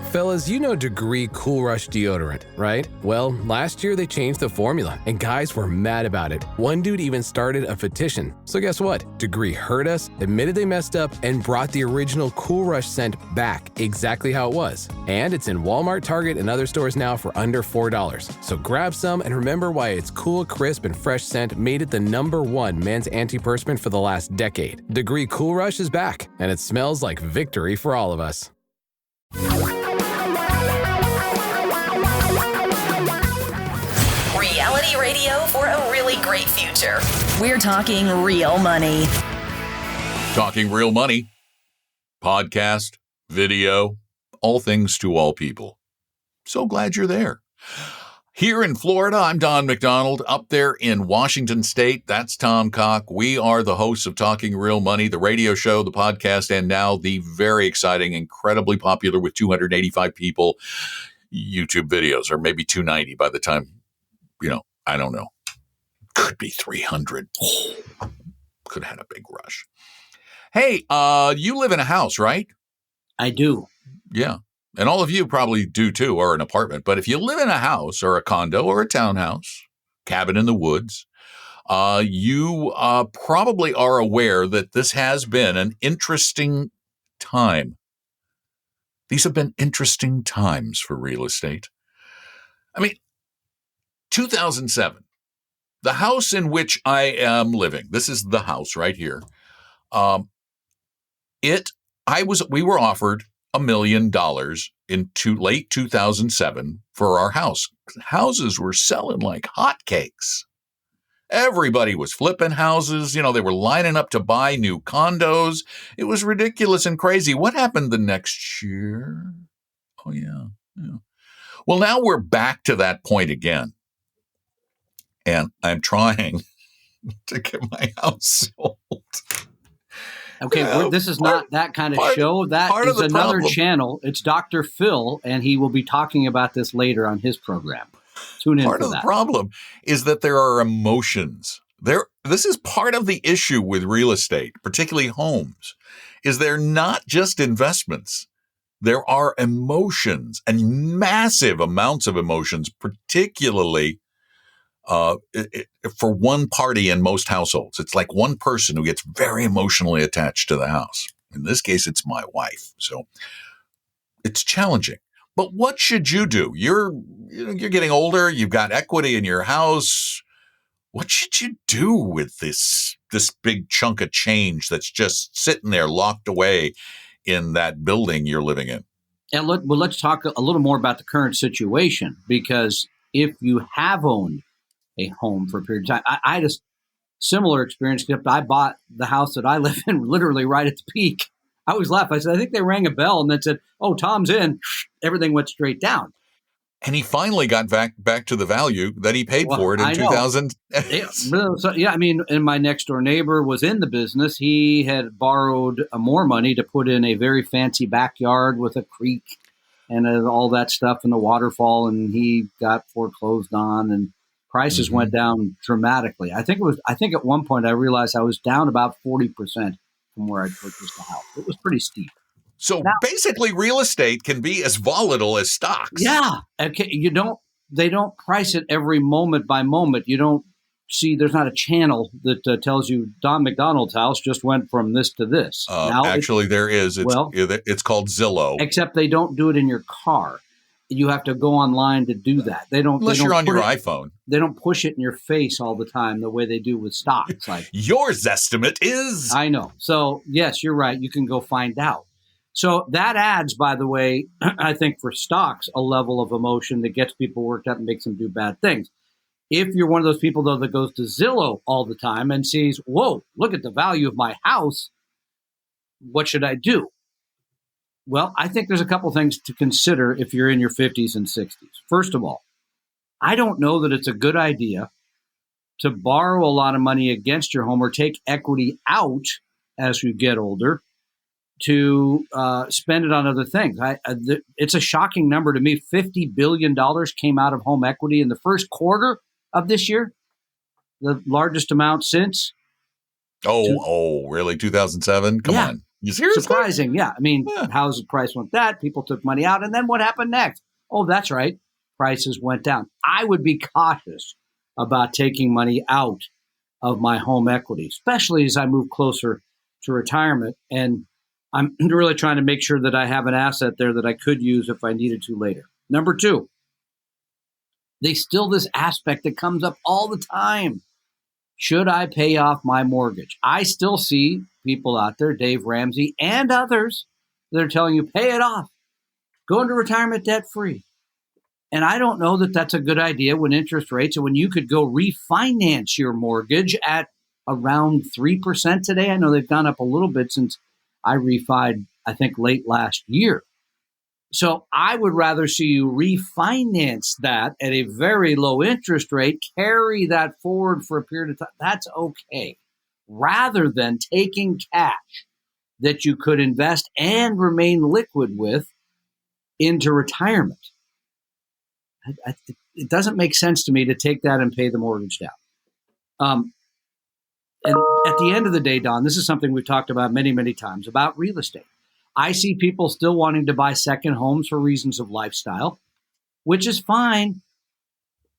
Fellas, you know Degree Cool Rush deodorant, right? Well, last year they changed the formula, and guys were mad about it. One dude even started a petition. So guess what? Degree heard us, admitted they messed up, and brought the original Cool Rush scent back exactly how it was. And it's in Walmart, Target, and other stores now for under $4. So grab some and remember why its cool, crisp, and fresh scent made it the #1 men's antiperspirant for the last decade. Degree Cool Rush is back, and it smells like victory for all of us. Reality radio for a really great future. We're talking real money. Talking real money. Podcast, video, all things to all people. So glad you're there. Here in Florida, I'm Don McDonald. Up there in Washington State, that's Tom Cock. We are the hosts of Talking Real Money, the radio show, the podcast, and now the very exciting, incredibly popular with 285 people YouTube videos, or maybe 290 by the time, I don't know. Could be 300. Could have had a big rush. Hey, you live in a house, right? I do. Yeah. And all of you probably do too, or an apartment. But if you live in a house or a condo or a townhouse, cabin in the woods, you probably are aware that this has been an interesting time. These have been interesting times for real estate. I mean, 2007, the house in which I am living, this is the house right here. We were offered $1 million in late 2007 for our house. Houses were selling like hotcakes. Everybody was flipping houses. They were lining up to buy new condos. It was ridiculous and crazy. What happened the next year? Oh, yeah. Well, now we're back to that point again. And I'm trying to get my house sold. Okay, this is not that kind of show. That is another channel. It's Dr. Phil, and he will be talking about this later on his program. Tune in for that. Part of the problem is that there are emotions. This is part of the issue with real estate, particularly homes, is they're not just investments. There are emotions and massive amounts of emotions, particularly for one party in most households. It's like one person who gets very emotionally attached to the house. In this case, it's my wife. So it's challenging. But what should you do? You're getting older. You've got equity in your house. What should you do with this big chunk of change that's just sitting there locked away in that building you're living in? And let's talk a little more about the current situation, because if you have owned a home for a period of time. I had a similar experience, except I bought the house that I live in literally right at the peak. I always laugh. I said, I think they rang a bell and then said, oh, Tom's in. Everything went straight down. And he finally got back to the value that he paid for it in 2000. Yeah, I mean, and my next door neighbor was in the business. He had borrowed more money to put in a very fancy backyard with a creek and all that stuff and the waterfall, and he got foreclosed on, and prices went down dramatically. I think at one point I realized I was down about 40% from where I purchased the house. It was pretty steep. So basically, real estate can be as volatile as stocks. Yeah, okay. They don't price it every moment by moment. You don't see. There's not a channel that tells you Don McDonald's house just went from this to this. Actually, there is. It's called Zillow. Except they don't do it in your car. You have to go online to do that. Unless you're on your iPhone. They don't push it in your face all the time the way they do with stocks. Like your estimate is. I know. So yes, you're right. You can go find out. So that adds, by the way, I think for stocks, a level of emotion that gets people worked up and makes them do bad things. If you're one of those people, though, that goes to Zillow all the time and sees, whoa, look at the value of my house, what should I do? Well, I think there's a couple things to consider if you're in your 50s and 60s. First of all, I don't know that it's a good idea to borrow a lot of money against your home or take equity out as you get older to spend it on other things. It's a shocking number to me. $50 billion came out of home equity in the first quarter of this year, the largest amount since. Oh, really? 2007? Come on. You seriously? Surprising. Yeah. I mean, Yeah. houses price went that. People took money out. And then what happened next? Oh, that's right. Prices went down. I would be cautious about taking money out of my home equity, especially as I move closer to retirement. And I'm really trying to make sure that I have an asset there that I could use if I needed to later. Number two, there's still this aspect that comes up all the time. Should I pay off my mortgage? I still see people out there, Dave Ramsey and others, that are telling you, pay it off. Go into retirement debt free. And I don't know that that's a good idea when interest rates, and when you could go refinance your mortgage at around 3% today. I know they've gone up a little bit since I refied, I think, late last year. So I would rather see you refinance that at a very low interest rate, carry that forward for a period of time. That's okay. Rather than taking cash that you could invest and remain liquid with into retirement. It doesn't make sense to me to take that and pay the mortgage down. And at the end of the day, Don, this is something we've talked about many, many times about real estate. I see people still wanting to buy second homes for reasons of lifestyle, which is fine.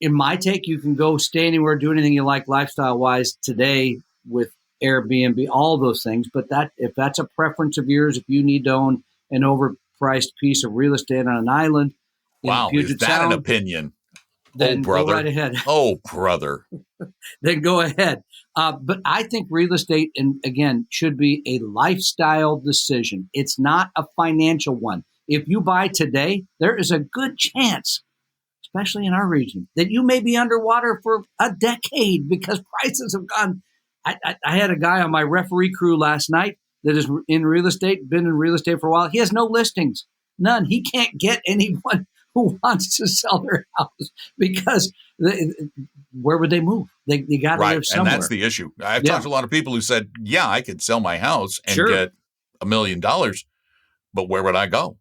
In my take, you can go stay anywhere, do anything you like lifestyle-wise today with Airbnb, all those things. But if that's a preference of yours, if you need to own an overpriced piece of real estate on an island, wow, is that an opinion? Then brother. go right ahead. Oh, brother. Then go ahead. But I think real estate, and again, should be a lifestyle decision. It's not a financial one. If you buy today, there is a good chance, especially in our region, that you may be underwater for a decade because prices have gone. I had a guy on my referee crew last night that is in real estate, been in real estate for a while. He has no listings, none. He can't get anyone who wants to sell their house because where would they move? They got to live somewhere. And that's the issue. I've talked to a lot of people who said, yeah, I could sell my house and get $1 million, but where would I go?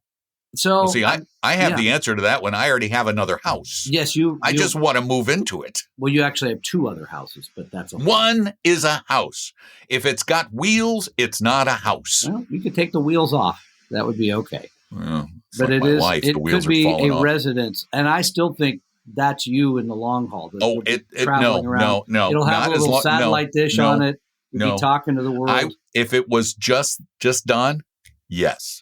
So see, I have the answer to that when I already have another house. Yes, I just want to move into it. Well, you actually have two other houses, but that's okay. One is a house. If it's got wheels, it's not a house. Well, you could take the wheels off. That would be okay. Well, but it is. Life. It the wheels could be a off. residence, and I still think that's you in the long haul. No. It'll have a little satellite dish on it. You'll be talking to the world. If it was just done, yes.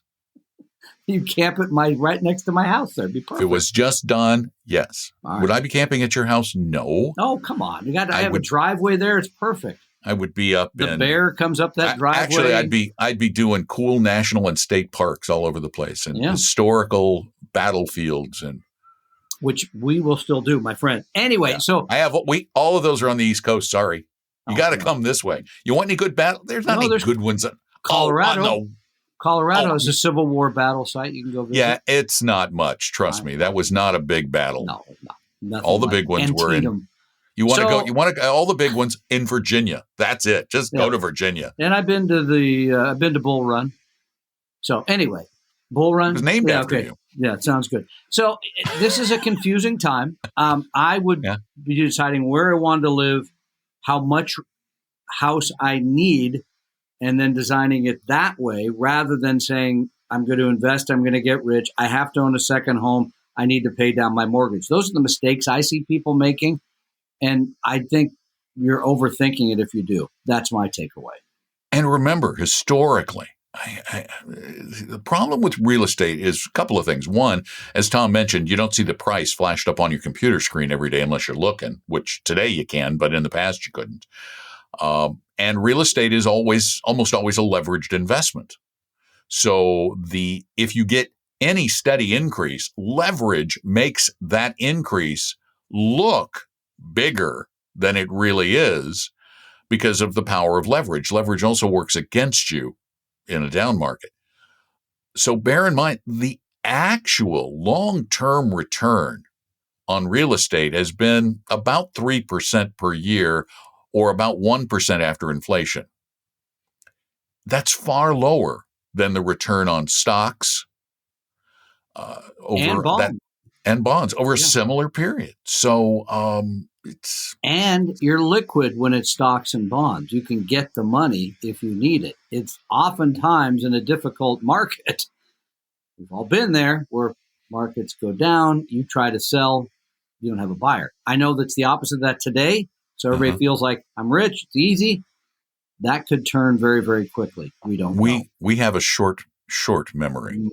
You camp it right next to my house. There'd be perfect. If it was just done, yes. Right. Would I be camping at your house? No. Oh, come on! I have a driveway there. It's perfect. I would be up. The bear comes up that driveway. Actually, I'd be doing cool national and state parks all over the place and historical battlefields and which we will still do, my friend. Anyway, so I have all of those are on the East Coast. Sorry, you got to come this way. You want any good battle? There's good ones. Colorado. Colorado is a Civil War battle site. You can go visit. Yeah, it's not much. Trust me, that was not a big battle. No, all the big ones were in. You want to go? You want to all the big ones in Virginia? That's it. Just go to Virginia. And I've been to Bull Run. So anyway, Bull Run. It was named after you. Yeah, it sounds good. So this is a confusing time. I would be deciding where I wanted to live, how much house I need, and then designing it that way rather than saying, I'm going to invest, I'm going to get rich, I have to own a second home, I need to pay down my mortgage. Those are the mistakes I see people making, and I think you're overthinking it if you do. That's my takeaway. And remember, historically, the problem with real estate is a couple of things. One, as Tom mentioned, you don't see the price flashed up on your computer screen every day unless you're looking, which today you can, but in the past you couldn't. And real estate is almost always a leveraged investment. So if you get any steady increase, leverage makes that increase look bigger than it really is because of the power of leverage. Leverage also works against you in a down market. So bear in mind, the actual long-term return on real estate has been about 3% per year or about 1% after inflation. That's far lower than the return on stocks and bonds. and bonds over a similar period. So and you're liquid when it's stocks and bonds. You can get the money if you need it. It's oftentimes in a difficult market. We've all been there where markets go down. You try to sell, you don't have a buyer. I know that's the opposite of that today. So everybody feels like I'm rich. It's easy. That could turn very, very quickly. We don't know. We have a short memory.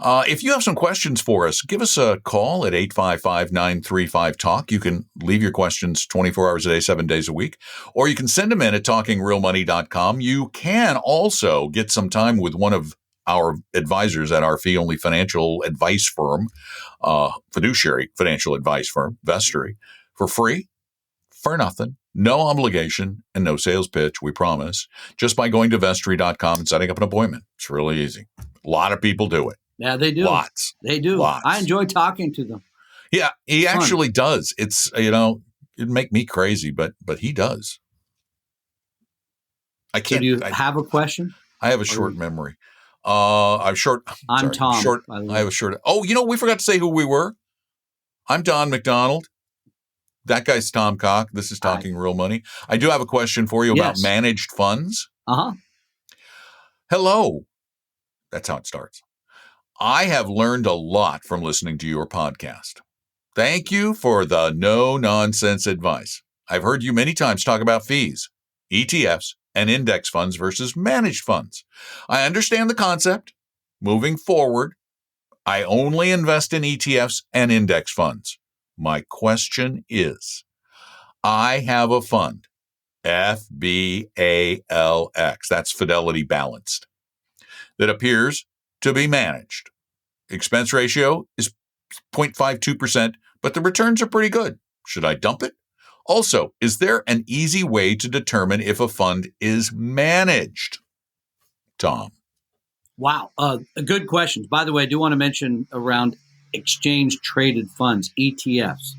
If you have some questions for us, give us a call at 855-935-TALK. You can leave your questions 24 hours a day, 7 days a week, or you can send them in at talkingrealmoney.com. You can also get some time with one of our advisors at our fee-only financial advice firm, fiduciary financial advice firm, Vestory, for free, for nothing, no obligation, and no sales pitch, we promise, just by going to vestory.com and setting up an appointment. It's really easy. A lot of people do it. Yeah, they do. Lots. They do. Lots. I enjoy talking to them. Yeah, he actually does. It's, it'd make me crazy, but he does. I can't. So do you have a question? I have a short memory. I'm short. I'm Tom. Short. I have a short. Oh, we forgot to say who we were. I'm Don McDonald. That guy's Tom Cock. This is Talking Real Money. I do have a question for you about managed funds. Hello. That's how it starts. I have learned a lot from listening to your podcast. Thank you for the no-nonsense advice. I've heard you many times talk about fees, ETFs, and index funds versus managed funds. I understand the concept. Moving forward, I only invest in ETFs and index funds. My question is, I have a fund, FBALX, that's Fidelity Balanced, that appears to be managed. Expense ratio is 0.52%, but the returns are pretty good. Should I dump it? Also, is there an easy way to determine if a fund is managed? Tom. Wow. Good questions. By the way, I do want to mention around exchange-traded funds, ETFs.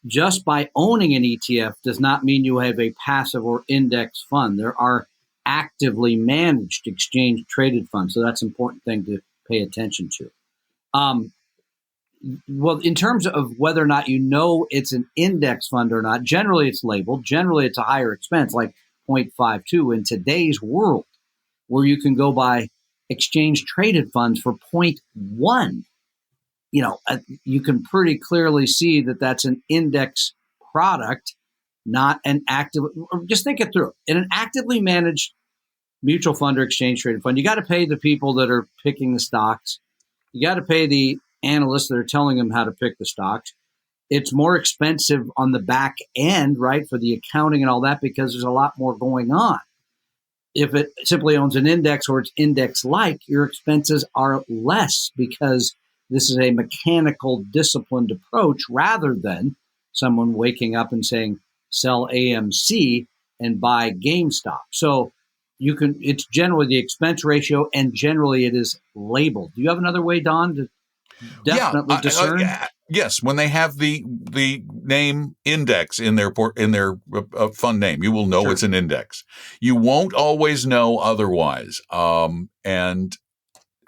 Just by owning an ETF does not mean you have a passive or index fund. There are actively managed exchange-traded funds, so that's an important thing to pay attention to. Well, in terms of whether or not it's an index fund or not, generally it's labeled. Generally, it's a higher expense, like 0.52 in today's world, where you can go buy exchange-traded funds for 0.1. You can pretty clearly see that that's an index product, not an active. Just think it through. In an actively managed mutual fund or exchange-traded fund, you got to pay the people that are picking the stocks. You got to pay the analysts that are telling them how to pick the stocks. It's more expensive on the back end, right, for the accounting and all that, because there's a lot more going on. If it simply owns an index or it's index-like, your expenses are less because this is a mechanical, disciplined approach rather than someone waking up and saying, sell AMC and buy GameStop. So it's generally the expense ratio, and generally it is labeled. Do you have another way, Don, to definitely discern? Yes, when they have the name index in their fund name, you will know it's an index. You won't always know otherwise. And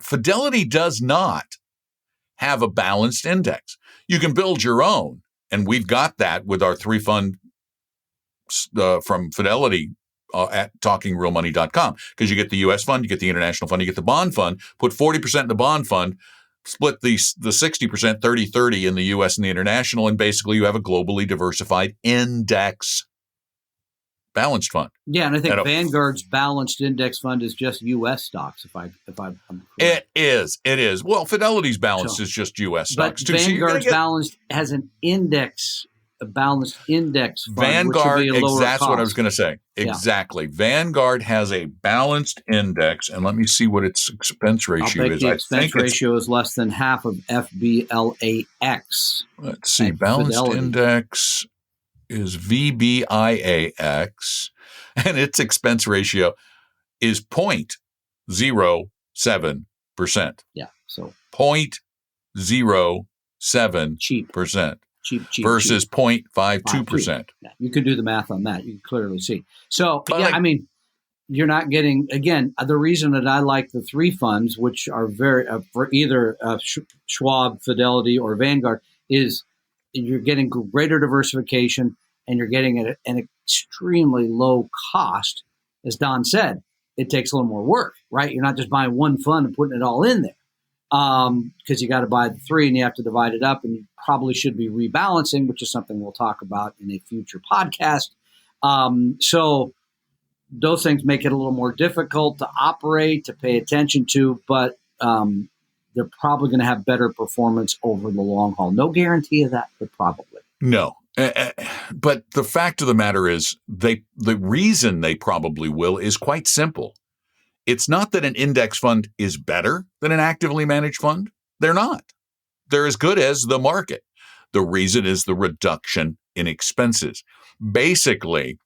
Fidelity does not have a balanced index. You can build your own, and we've got that with our 3 fund from Fidelity at talkingrealmoney.com, because you get the U.S. fund, you get the international fund, you get the bond fund, put 40% in the bond fund, split the 60%, 30-30 in the U.S. and the international, and basically you have a globally diversified index balanced fund. Yeah, and I think Vanguard's balanced index fund is just U.S. stocks. I'm correct. It is. Well, Fidelity's balanced is just U.S. stocks too. But Vanguard's balanced has a balanced index fund. Vanguard, which would be a lower that's cost. what I was going to say. Exactly. Yeah. Vanguard has a balanced index, and let me see what its expense ratio is. The expense ratio is less than half of FBLAX. Let's see. Balanced Fidelity. Index is VBIAX, and its expense ratio is 0.07%. Yeah, so 0.07%. Cheap. Versus 0.52%. Yeah, you can do the math on that. You can clearly see. So, you're not getting, again, the reason that I like the 3 funds, which are very, for either Schwab, Fidelity, or Vanguard, is you're getting greater diversification and you're getting it at an extremely low cost. As Don said, it takes a little more work, right? You're not just buying one fund and putting it all in there because you got to buy the 3 and you have to divide it up, and you probably should be rebalancing, which is something we'll talk about in a future podcast. So those things make it a little more difficult to operate, to pay attention to, but they're probably going to have better performance over the long haul. No guarantee of that, but probably. No. But the fact of the matter is the reason they probably will is quite simple. It's not that an index fund is better than an actively managed fund. They're not. They're as good as the market. The reason is the reduction in expenses. Basically,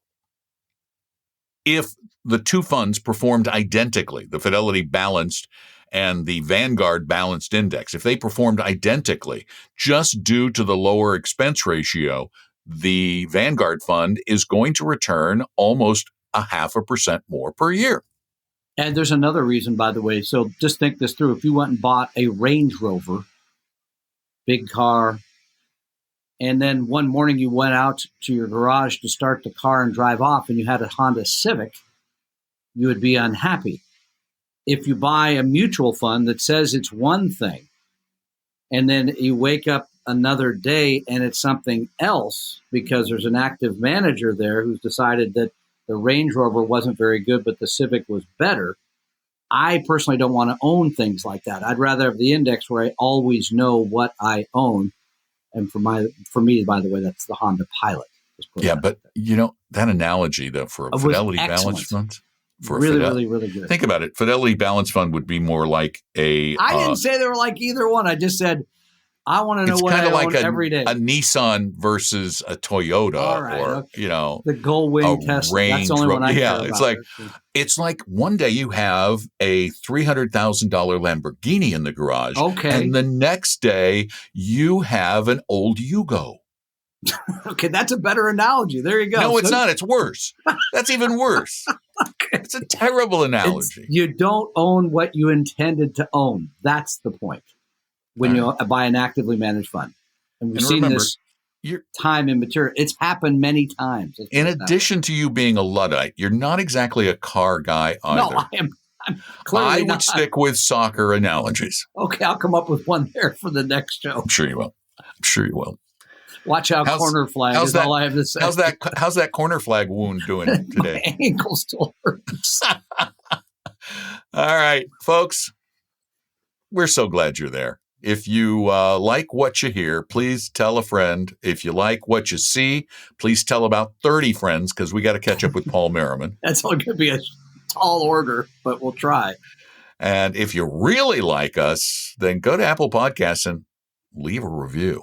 if the 2 funds performed identically, the Fidelity Balanced and the Vanguard Balanced Index, if they performed identically, just due to the lower expense ratio, the Vanguard fund is going to return almost 0.5% more per year. And there's another reason, by the way. So just think this through. If you went and bought a Range Rover, big car, and then one morning you went out to your garage to start the car and drive off, and you had a Honda Civic, you would be unhappy. If you buy a mutual fund that says it's one thing, and then you wake up another day and it's something else because there's an active manager there who's decided that the Range Rover wasn't very good, but the Civic was better. I personally don't want to own things like that. I'd rather have the index where I always know what I own. And for me, by the way, that's the Honda Pilot. Yeah, but that analogy though for a Fidelity Balanced fund, really good. Think about it. Fidelity Balanced fund would be more like a. I didn't say they were like either one. I just said I want to know what I own every day. A Nissan versus a Toyota, the Gullwing Tesla. Range that's the only one I care about. It's like one day you have a $300,000 Lamborghini in the garage, and the next day you have an old Yugo. Okay, that's a better analogy. There you go. No, it's not. It's worse. That's even worse. It's a terrible analogy. You don't own what you intended to own. That's the point. When you buy an actively managed fund. And we've seen this time and material. It's happened many times. In addition to you being a Luddite, you're not exactly a car guy either. No, I'm clearly would stick with soccer analogies. Okay, I'll come up with one there for the next show. I'm sure you will. Watch out, corner flag is all I have to say. How's that corner flag wound doing today? My ankle still hurts. All right, folks. We're so glad you're there. If you like what you hear, please tell a friend. If you like what you see, please tell about 30 friends because we got to catch up with Paul Merriman. That's all going to be a tall order, but we'll try. And if you really like us, then go to Apple Podcasts and leave a review.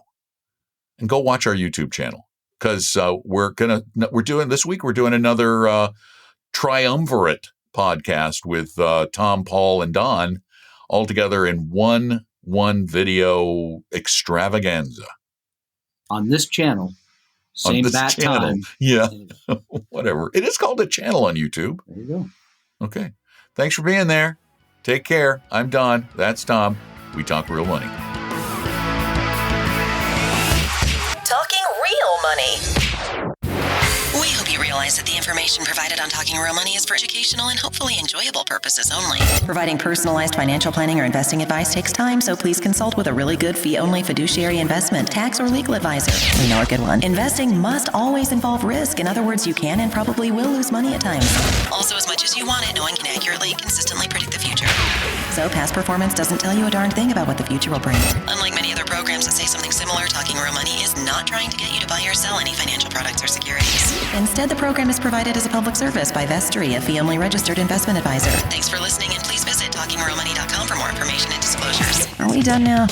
And go watch our YouTube channel because we're doing another triumvirate podcast with Tom, Paul, and Don all together in one video extravaganza on this channel. Same time. Yeah, whatever. It is called a channel on YouTube. There you go. Okay. Thanks for being there. Take care. I'm Don. That's Tom. We talk real money. Talking Real Money. We hope you realize that the information provided on Talking Real Money is for educational and hopefully enjoyable purposes only. Providing personalized financial planning or investing advice takes time, so please consult with a really good fee-only fiduciary investment, tax, or legal advisor. We know a good one. Investing must always involve risk. In other words, you can and probably will lose money at times. Also, as much as you want it, no one can accurately, consistently predict the future. So past performance doesn't tell you a darn thing about what the future will bring. Unlike many other programs that say something similar, Talking Real Money is not trying to get you to buy or sell any financial products or securities. Instead, the program is provided as a public service by Vestry, a fee-only registered investment advisor. Thanks for listening, and please visit TalkingRealMoney.com for more information and disclosures. Are we done now?